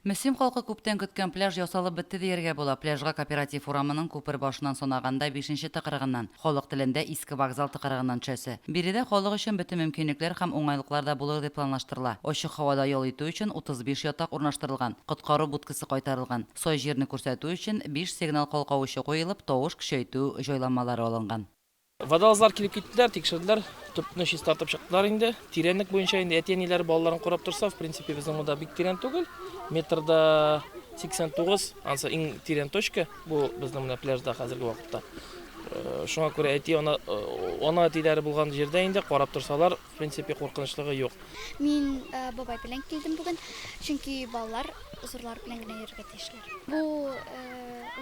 Мөслим халкы күптән көткән пляж ясалып бетте дияргә була. Пляжга кооператив урамының күпер башыннан санаганда 5-нче тыкрыгыннан, халык телендә иске вокзал тыкрыгыннан төшәсе. Биредә халык өчен бөтен мөмкинлекләр һәм уңайлыклар да булыр дип планлаштырыла. Ачык һавада ял итү өчен 35 ятак урнаштырылган, коткару будкасы кайтарылган. Сай җирне күрсәтү өчен 5 сигнал калкавычы куелып, тавыш көчәйтү җайланмалары алынган. Водолазлар килеп киттеләр, тикшерделәр, төпне чист тартып чыктылар инде. Тирәнлек буенча инде әти-әниләре балаларын карап торса, в принципе, безнең монда бик тирән түгел. Метрда 89, ансы иң тирән точка бу безнең менә пляжда хәзерге вакытта. Шуңа күрә ана әтиләре булган җирдә инде карап торсалар, в принципе, куркынычлыгы юк. Мин бабай белән килдем бүген, чөнки балалар зурлар белән генә йөрергә тиешләр. Бу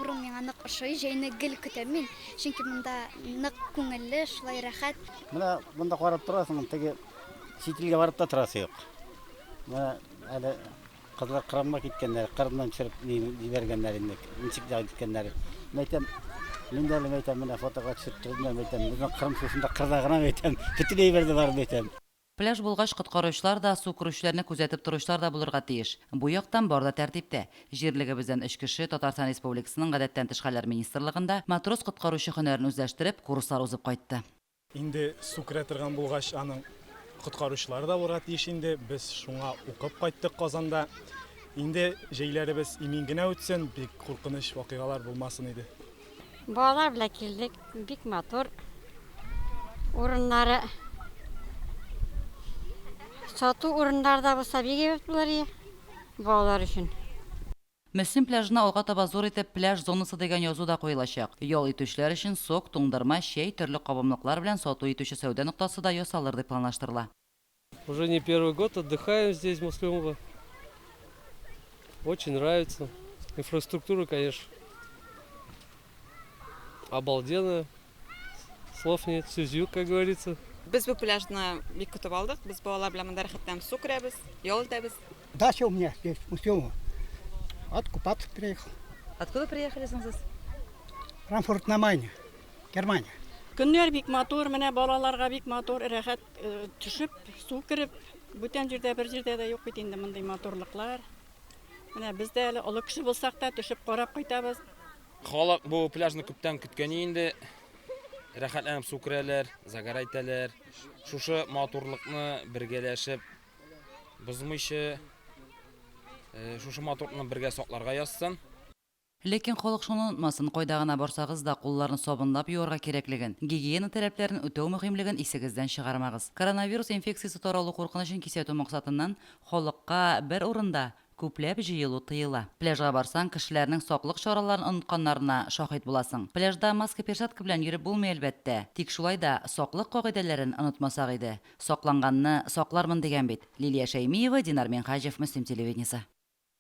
урын миңа нык ошый, җәйне гел көтәм мин, чөнки монда нык күңелле, шулай рәхәт. Менә монда карап торасың, теге сителгә барып та торасы юк. Менә әле кызлар кырымга киткәннәр, кырымнан төшереп җибәргәннәр инде, ничек дә киткәннәр. Мин дә әйтәм, менә фотога төшереп тордым, әйтәм, безнең Кырым сусында кырда гына әйтәм, бөтенләй бердә бар әйтәм. Пляж булгач коткаручылар да, су күрүчеләрне күзәтеп торучылар да булырга тиеш. Бу яктан бар да тәртиптә. Җирлегебездән 3 кеше Татарстан Республикасының гадәттән тыш хәлләр министрлыгында матрос коткаручы һөнәрен үзләштереп, курслар узып кайтты. Инде су керә торган булгач, аның коткаручылары да булырга тиеш инде. Без шуңа укып кайттык Казанда. Инде җәйләребез имин генә үтсен, бик куркыныч вакыйгалар булмасын иде. Балалар белән килдек, бик матур. Урыннары сату урыннарда булса бик әйбәт булыр балалар өчен. Мөслим пляжына алга таба зур итеп пляж зонасы дигән язу да куелачак. Ял итүчеләр өчен сок, туңдырма, чәй, төрле кабымлыклар белән сату итүче сәүдә ноктасы да ясалыр дип планлаштырыла. Уже не первый год отдыхаем здесь, в Муслимово. Очень нравится. Инфраструктура, конечно, обалденная. Слов нет, сүзю, как говорится. Без бу пляжны бик көтеп алдык. Без балалар белән монда рәхәттән су керәбез, ял итәбез. Дача у меня здесь, в Муслимово. Откупаться приехал. Откуда приехали сез? Франкфурт на Майне, Германия. Көннәр бик матур, менә балаларга бик матур, рәхәт төшеп, су кереп, бүтән җирдә бер җирдә дә юк бит инде мондый матурлыклар. Менә без дә әле олы кеше булсак та төшеп карап кайтабыз. Халык бу пляжны күптән көткән инде. Рәхәтләнеп су керәләр, загара итәләр. Шушы матурлыкны бергәләшеп, бозмыйча шушы матурлыкны бергә сакларга язсын. Ләкин халык шуны онытмасын, кайда гына барсагыз да кулларны сабынлап юарга кирәклеген, гигиена таләпләрен үтәү мөһимлеген исегездән чыгармагыз. Коронавирус инфекциясе таралу куркынычын кисәтү максатыннан халыкка бер урында күпләп җыелу тыела. Пляжга барсаң, кешеләрнең саклык чараларын онытканнарына шаһит буласың. Пляжда маска перчатка белән йөреп булмый әлбәттә. Тик шулай да саклык кагыйдәләрен онытмасак иде. Сакланганны саклармын дигән бит. Лилия Шәймиева, Динар Менхаҗев, Мөслим телевидениесе.